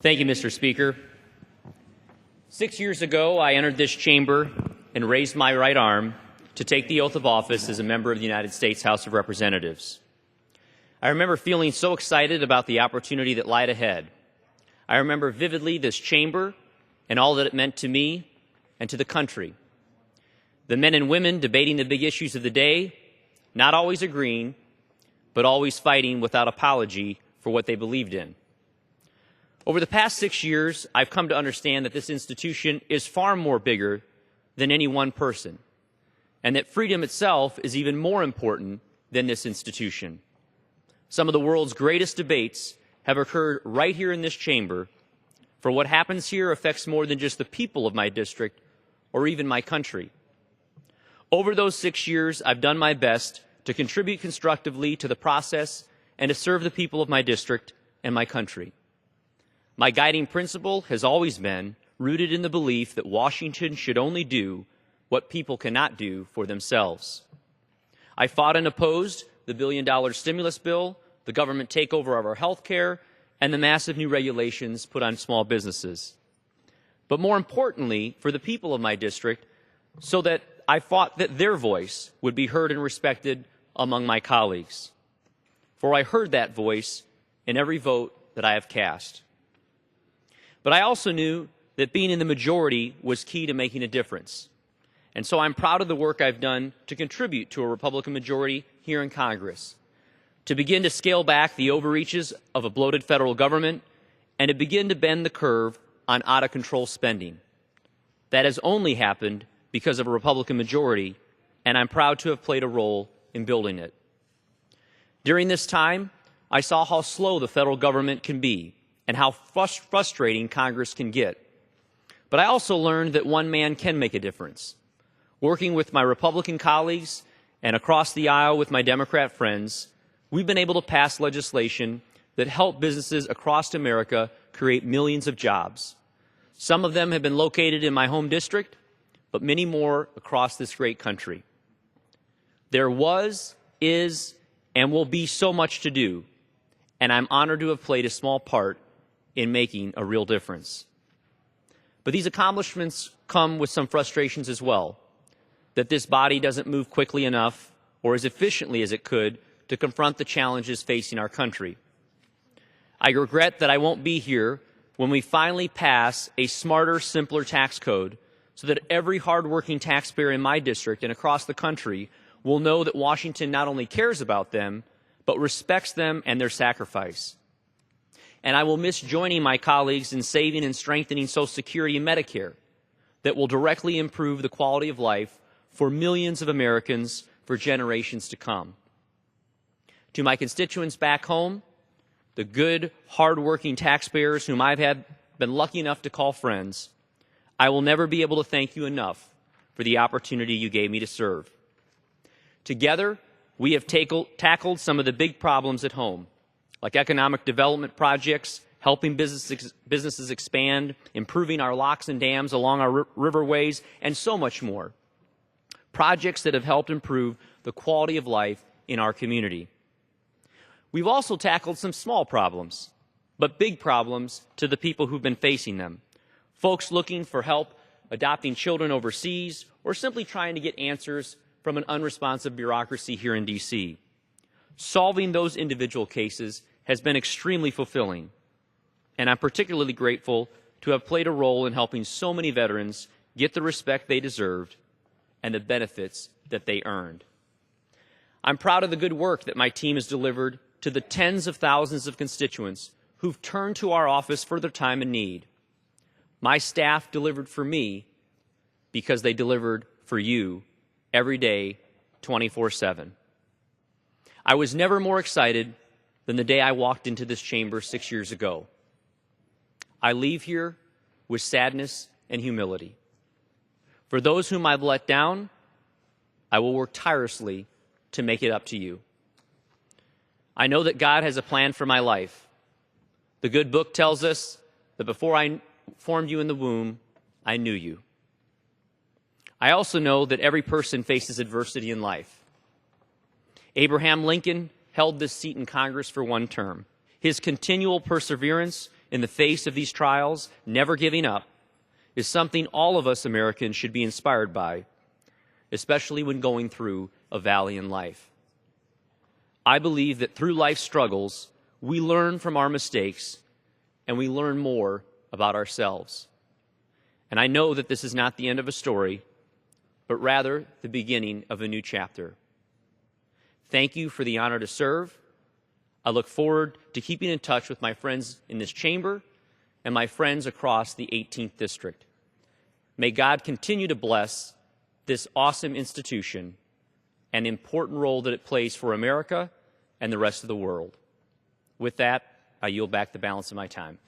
Thank you, Mr. Speaker. 6 years ago, I entered this chamber and raised my right arm to take the oath of office as a member of the United States House of Representatives. I remember feeling so excited about the opportunity that lied ahead. I remember vividly this chamber and all that it meant to me and to the country. The men and women debating the big issues of the day, not always agreeing, but always fighting without apology for what they believed in. Over the past 6 years, I've come to understand that this institution is far more bigger than any one person, and that freedom itself is even more important than this institution. Some of the world's greatest debates have occurred right here in this chamber, for what happens here affects more than just the people of my district or even my country. Over those 6 years, I've done my best to contribute constructively to the process and to serve the people of my district and my country. My guiding principle has always been rooted in the belief that Washington should only do what people cannot do for themselves. I fought and opposed the billion-dollar stimulus bill, the government takeover of our health care, and the massive new regulations put on small businesses. But more importantly, for the people of my district, so that I fought that their voice would be heard and respected among my colleagues. For I heard that voice in every vote that I have cast. But I also knew that being in the majority was key to making a difference. And so I'm proud of the work I've done to contribute to a Republican majority here in Congress, to begin to scale back the overreaches of a bloated federal government, and to begin to bend the curve on out-of-control spending. That has only happened because of a Republican majority, and I'm proud to have played a role in building it. During this time, I saw how slow the federal government can be and how frustrating Congress can get. But I also learned that one man can make a difference. Working with my Republican colleagues and across the aisle with my Democrat friends, we've been able to pass legislation that help businesses across America create millions of jobs. Some of them have been located in my home district, but many more across this great country. There was, is, and will be so much to do, and I'm honored to have played a small part in making a real difference. But these accomplishments come with some frustrations as well, that this body doesn't move quickly enough or as efficiently as it could to confront the challenges facing our country. I regret that I won't be here when we finally pass a smarter, simpler tax code so that every hardworking taxpayer in my district and across the country will know that Washington not only cares about them, but respects them and their sacrifice. And I will miss joining my colleagues in saving and strengthening Social Security and Medicare that will directly improve the quality of life for millions of Americans for generations to come. To my constituents back home, the good, hardworking taxpayers whom I've been lucky enough to call friends, I will never be able to thank you enough for the opportunity you gave me to serve. Together, we have tackled some of the big problems at home, like economic development projects, helping businesses expand, improving our locks and dams along our riverways, and so much more. Projects that have helped improve the quality of life in our community. We've also tackled some small problems, but big problems to the people who've been facing them. Folks looking for help adopting children overseas or simply trying to get answers from an unresponsive bureaucracy here in D.C. Solving those individual cases has been extremely fulfilling, and I'm particularly grateful to have played a role in helping so many veterans get the respect they deserved and the benefits that they earned. I'm proud of the good work that my team has delivered to the tens of thousands of constituents who've turned to our office for their time and need. My staff delivered for me because they delivered for you every day, 24/7. I was never more excited than the day I walked into this chamber 6 years ago. I leave here with sadness and humility. For those whom I've let down, I will work tirelessly to make it up to you. I know that God has a plan for my life. The good book tells us that before I formed you in the womb, I knew you. I also know that every person faces adversity in life. Abraham Lincoln held this seat in Congress for one term. His continual perseverance in the face of these trials, never giving up, is something all of us Americans should be inspired by, especially when going through a valley in life. I believe that through life's struggles, we learn from our mistakes and we learn more about ourselves. And I know that this is not the end of a story, but rather the beginning of a new chapter. Thank you for the honor to serve. I look forward to keeping in touch with my friends in this chamber and my friends across the 18th District. May God continue to bless this awesome institution and important role that it plays for America and the rest of the world. With that, I yield back the balance of my time.